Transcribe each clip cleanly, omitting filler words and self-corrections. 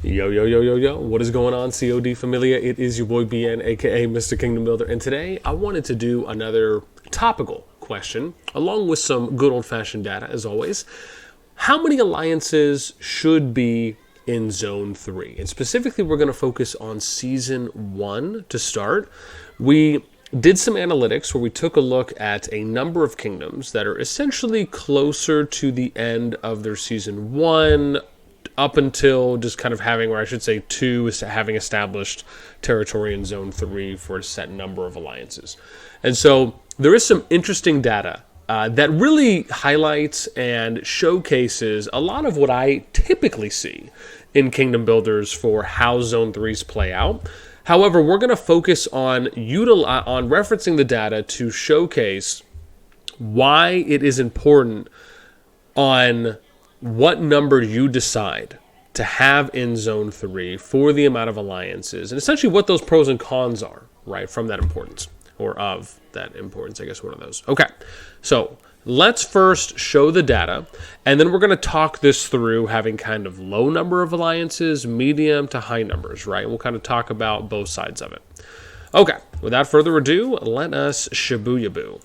Yo, yo, yo, yo, yo. What is going on, COD Familia? It is your boy BN, aka Mr. Kingdom Builder. And today I wanted to do another topical question, along with some good old fashioned data, as always. How many alliances should be in Zone 3? And specifically, we're going to focus on Season 1 to start. We did some analytics where we took a look at a number of kingdoms that are essentially closer to the end of their Season 1 up until just kind of having, or I should say 2, is having established territory in Zone 3 for a set number of alliances. And so there is some interesting data that really highlights and showcases a lot of what I typically see in kingdom builders for how Zone 3s play out. However, we're going to focus on referencing the data to showcase why it is important on what number you decide to have in Zone 3 for the amount of alliances, and essentially what those pros and cons are, right, from that importance, or of that importance, I guess, one of those. Okay, so let's first show the data, and then we're going to talk this through having kind of low number of alliances, medium to high numbers, right? We'll kind of talk about both sides of it. Okay, without further ado, let us Shibuya-boo,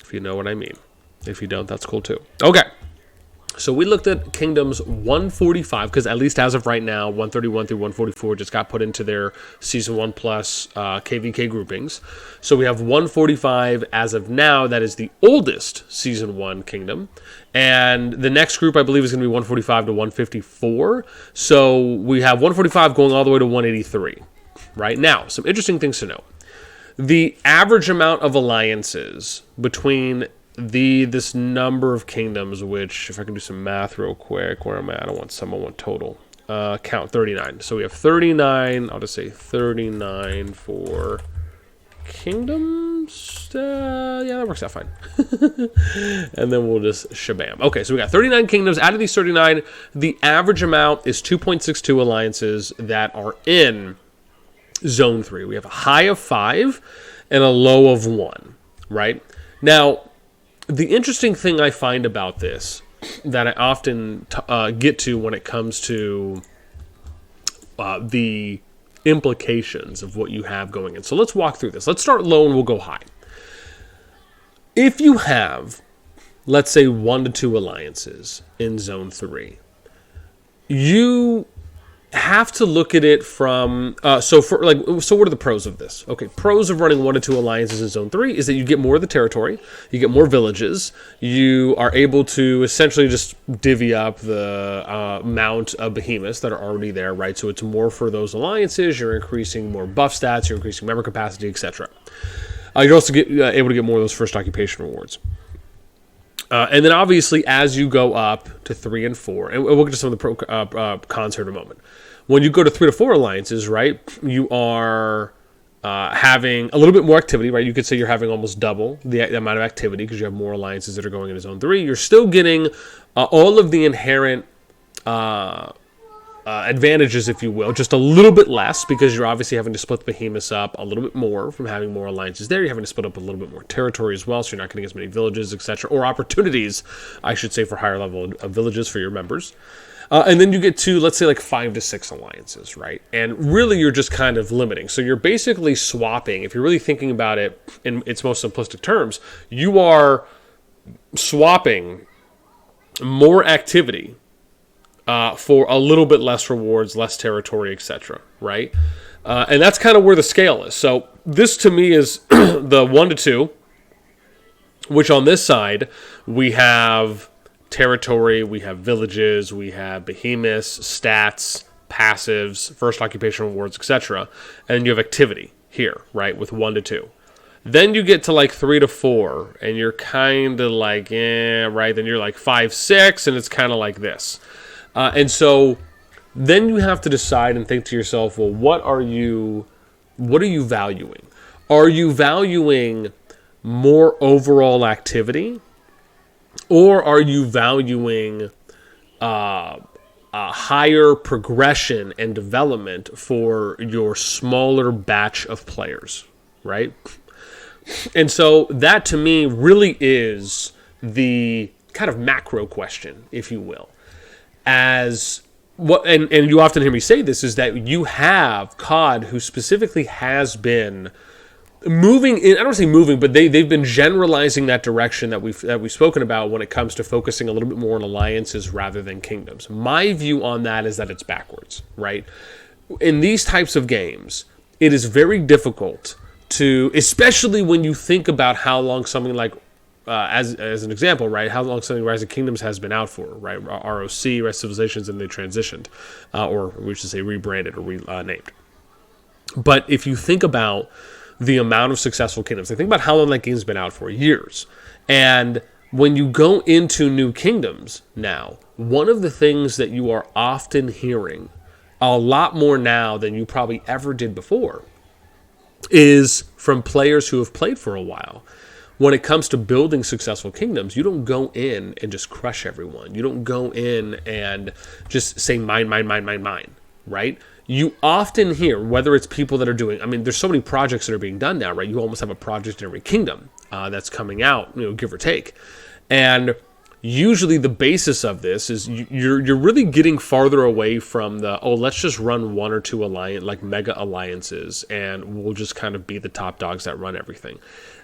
if you know what I mean. If you don't, that's cool too. Okay. So we looked at kingdoms 145, because at least as of right now, 131 through 144 just got put into their Season 1 plus KVK groupings. So we have 145 as of now. That is the oldest Season 1 kingdom. And the next group, I believe, is going to be 145 to 154. So we have 145 going all the way to 183. Right now, some interesting things to note. The average amount of alliances between this number of kingdoms, which, if I can do some math real quick, where am I? I don't want some, I want total. Count 39. So we have 39, I'll just say 39 for kingdoms. Yeah, that works out fine. And then we'll just shabam. Okay, so we got 39 kingdoms. Out of these 39, the average amount is 2.62 alliances that are in Zone 3. We have a high of 5 and a low of 1, right? Now, the interesting thing I find about this that I often get to when it comes to the implications of what you have going in. So let's walk through this. Let's start low and we'll go high. If you have, let's say, 1 to 2 alliances in Zone 3, you have to look at it from so what are the pros of this? Okay, pros of running 1 to 2 alliances in Zone 3 is that you get more of the territory, you get more villages, you are able to essentially just divvy up the amount of behemoths that are already there, right? So it's more for those alliances, you're increasing more buff stats, you're increasing member capacity, etc. You're also able to get more of those first occupation rewards. And then obviously, as you go up to 3 and 4, and we'll get to some of the cons here in a moment. When you go to 3 to 4 alliances, right, you are having a little bit more activity, right? You could say you're having almost double the amount of activity because you have more alliances that are going into Zone 3. You're still getting all of the inherent advantages, if you will, just a little bit less because you're obviously having to split the behemoths up a little bit more from having more alliances there. You're having to split up a little bit more territory as well, so you're not getting as many villages, etc., or opportunities, I should say, for higher level of villages for your members. And then you get to, let's say, like 5 to 6 alliances, right? And really, you're just kind of limiting. So you're basically swapping. If you're really thinking about it in its most simplistic terms, you are swapping more activity for a little bit less rewards, less territory, etc., right? And that's kind of where the scale is. So this, to me, is the 1 to 2, which on this side, we have territory, we have villages, we have behemoths, stats, passives, first occupation rewards, etc. And you have activity here, right, with 1 to 2. Then you get to like 3 to 4, and you're kind of like, right? Then you're like 5, 6, and it's kind of like this. And so then you have to decide and think to yourself, well, what are you valuing? Are you valuing more overall activity, or are you valuing a higher progression and development for your smaller batch of players, right? And so that, to me, really is the kind of macro question, if you will. As and you often hear me say this, is that you have COD who specifically has been moving in, I don't say moving, but they've been generalizing that direction that we've spoken about when it comes to focusing a little bit more on alliances rather than kingdoms. My view on that is that it's backwards, right? In these types of games, it is very difficult to, especially when you think about how long something like, as an example, right, how long something Rise of Kingdoms has been out for, right? ROC, Rise of Civilizations, and they transitioned, or we should say rebranded or renamed. But if you think about the amount of successful kingdoms, think about how long that game's been out for, years. And when you go into new kingdoms now, one of the things that you are often hearing a lot more now than you probably ever did before is from players who have played for a while. When it comes to building successful kingdoms, you don't go in and just crush everyone. You don't go in and just say mine, right? You often hear, whether it's people that are doing, I mean, there's so many projects that are being done now, right? You almost have a project in every kingdom that's coming out, give or take. And usually the basis of this is you're really getting farther away from the, let's just run one or two like mega alliances, and we'll just kind of be the top dogs that run everything.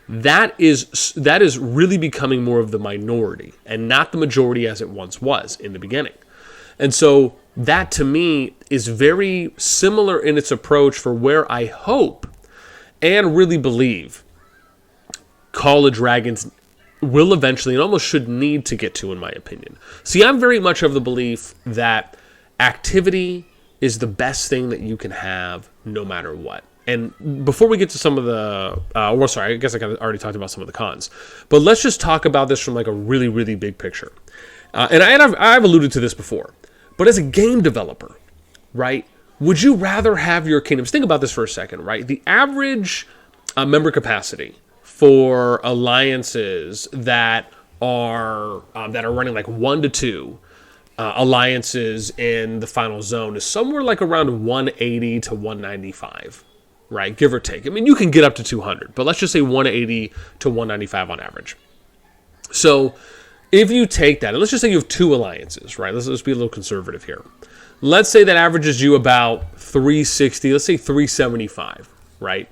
That is really becoming more of the minority and not the majority as it once was in the beginning. And so that, to me, is very similar in its approach for where I hope and really believe Call of Dragons will eventually and almost should need to get to, in my opinion. See, I'm very much of the belief that activity is the best thing that you can have no matter what. And before we get to some of the, I guess I kind of already talked about some of the cons, but let's just talk about this from like a really, really big picture. And I've alluded to this before. But as a game developer, right, would you rather have your kingdoms? Think about this for a second, right? The average member capacity for alliances that are running like 1 to 2 alliances in the final zone is somewhere like around 180 to 195, right? Give or take. I mean, you can get up to 200, but let's just say 180 to 195 on average. So if you take that, and let's just say you have 2 alliances, right? Let's be a little conservative here. Let's say that averages you about 360, let's say 375, right?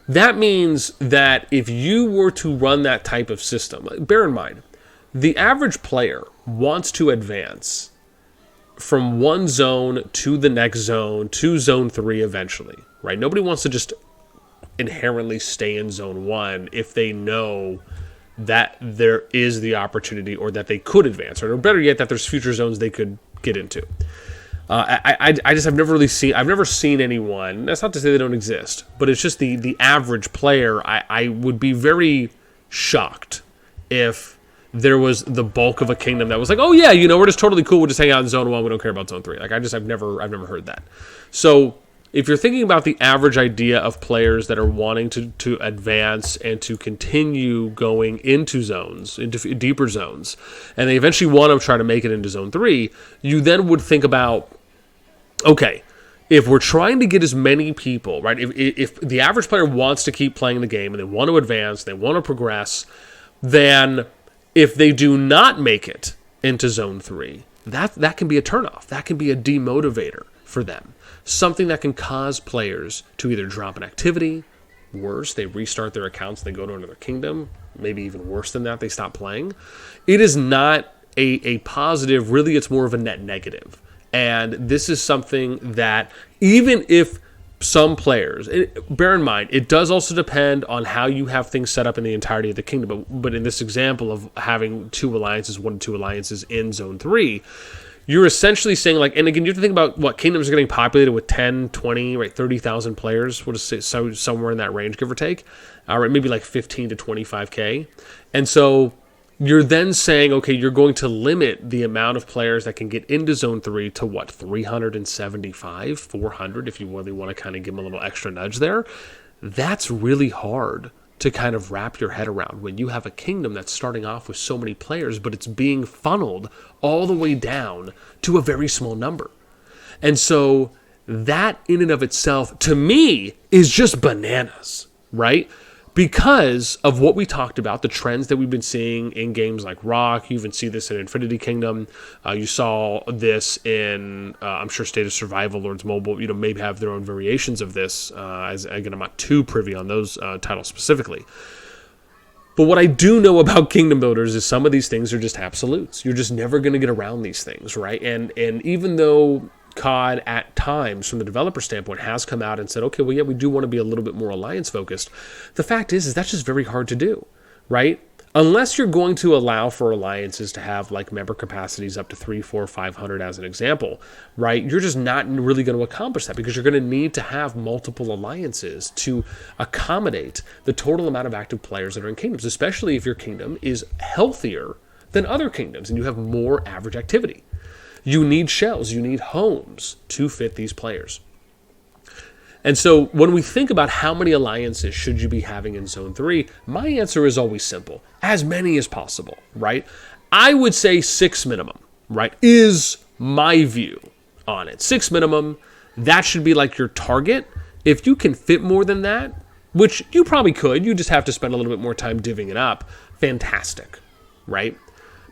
That means that if you were to run that type of system, bear in mind, the average player wants to advance from one zone to the next zone to zone 3 eventually, right? Nobody wants to just inherently stay in zone 1 if they know that there is the opportunity or that they could advance, or better yet, that there's future zones they could get into. I've never seen anyone, that's not to say they don't exist, but it's just the average player. I would be very shocked if there was the bulk of a kingdom that was like, oh yeah, we're just totally cool, we'll just hang out in zone 1, we don't care about zone 3. Like, I've never heard that. So if you're thinking about the average idea of players that are wanting to advance and to continue going into zones, into deeper zones, and they eventually want to try to make it into zone 3, you then would think about, okay, if we're trying to get as many people, right, if the average player wants to keep playing the game and they want to advance, they want to progress, then if they do not make it into zone 3, that can be a turnoff. That can be a demotivator for them. Something that can cause players to either drop an activity, worse, they restart their accounts, they go to another kingdom, maybe even worse than that, they stop playing. It is not a positive, really it's more of a net negative. And this is something that even if some players, bear in mind, it does also depend on how you have things set up in the entirety of the kingdom. But in this example of having 1 to 2 alliances in zone 3, you're essentially saying, like, and again, you have to think about what kingdoms are getting populated with 10, 20, right, 30,000 players. We'll just say somewhere in that range, give or take. All right, maybe like 15 to 25K. And so you're then saying, okay, you're going to limit the amount of players that can get into zone 3 to what, 375, 400, if you really want to kind of give them a little extra nudge there. That's really hard to kind of wrap your head around when you have a kingdom that's starting off with so many players, but it's being funneled all the way down to a very small number. And so that in and of itself, to me, is just bananas, right? because of what we talked about, the trends that we've been seeing in games like Rock. You even see this in Infinity Kingdom. You saw this in, I'm sure, State of Survival, Lords Mobile, maybe have their own variations of this. As again, I'm not too privy on those titles specifically. But what I do know about Kingdom Builders is some of these things are just absolutes. You're just never going to get around these things, right? And even though COD at times, from the developer standpoint, has come out and said, okay, well, yeah, we do want to be a little bit more alliance focused. The fact is that's just very hard to do, right? Unless you're going to allow for alliances to have like member capacities up to 300, 400, 500 as an example, right? You're just not really going to accomplish that because you're going to need to have multiple alliances to accommodate the total amount of active players that are in kingdoms, especially if your kingdom is healthier than other kingdoms and you have more average activity. You need shells, you need homes to fit these players. And so when we think about how many alliances should you be having in Zone 3, my answer is always simple. As many as possible, right? I would say 6 minimum, right, is my view on it. 6 minimum, that should be like your target. If you can fit more than that, which you probably could, you just have to spend a little bit more time divvying it up, fantastic, right?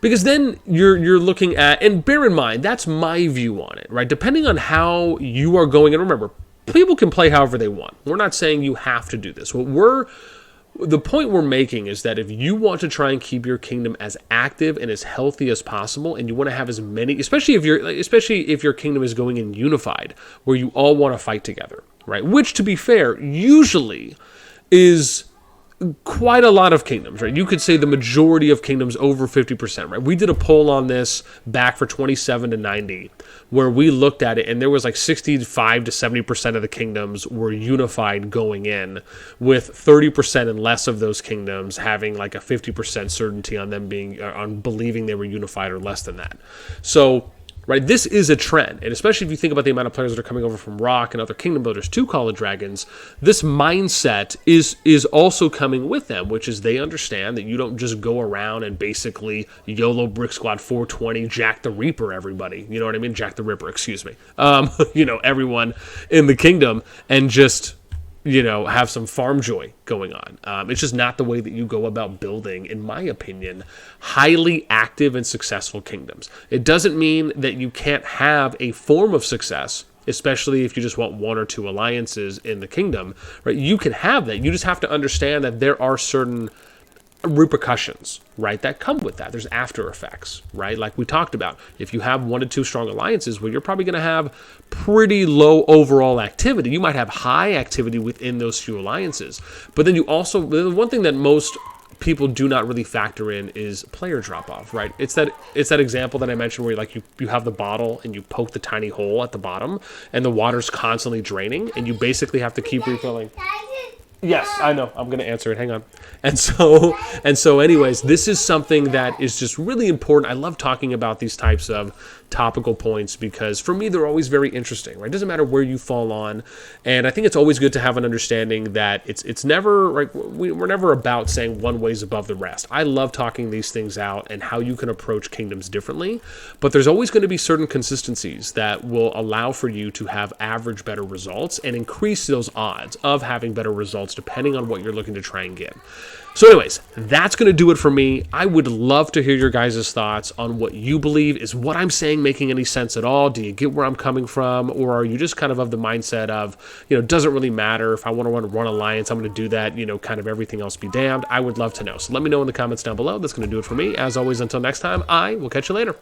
Because then you're looking at, and bear in mind, that's my view on it, right? Depending on how you are going, and remember, people can play however they want. We're not saying you have to do this. The point we're making is that if you want to try and keep your kingdom as active and as healthy as possible, and you want to have as many, especially if your kingdom is going in unified, where you all want to fight together, right? Which, to be fair, usually is quite a lot of kingdoms, right? You could say the majority of kingdoms, over 50%, right? We did a poll on this back for 27 to 90, where we looked at it, and there was like 65 to 70% of the kingdoms were unified going in, with 30% and less of those kingdoms having like a 50% certainty on them on believing they were unified or less than that. So, right, this is a trend, and especially if you think about the amount of players that are coming over from Rock and other Kingdom Builders to Call of Dragons, this mindset is also coming with them, which is they understand that you don't just go around and basically YOLO Brick Squad 420, Jack the Reaper everybody, you know what I mean? Jack the Ripper, excuse me. Everyone in the kingdom, and just have some farm joy going on. It's just not the way that you go about building, in my opinion, highly active and successful kingdoms. It doesn't mean that you can't have a form of success, especially if you just want 1 or 2 alliances in the kingdom, right? You can have that. You just have to understand that there are certain repercussions, right, that come with that. There's after effects, right? Like we talked about. If you have 1 to 2 strong alliances, well, you're probably going to have pretty low overall activity. You might have high activity within those few alliances. But then the one thing that most people do not really factor in is player drop-off, right? It's that example that I mentioned where you have the bottle and you poke the tiny hole at the bottom and the water's constantly draining and you basically have to keep refilling. Yes, I know. I'm going to answer it. Hang on. And so anyways, this is something that is just really important. I love talking about these types of topical points because for me, they're always very interesting, right? It doesn't matter where you fall on. And I think it's always good to have an understanding that it's never, right, we're never about saying one way's above the rest. I love talking these things out and how you can approach kingdoms differently, but there's always going to be certain consistencies that will allow for you to have average better results and increase those odds of having better results depending on what you're looking to try and get. So anyways, that's going to do it for me. I would love to hear your guys' thoughts on what you believe. Is what I'm saying making any sense at all? Do you get where I'm coming from? Or are you just kind of the mindset of, it doesn't really matter. If I want to run alliance, I'm going to do that, kind of everything else be damned. I would love to know. So let me know in the comments down below. That's going to do it for me. As always, until next time, I will catch you later.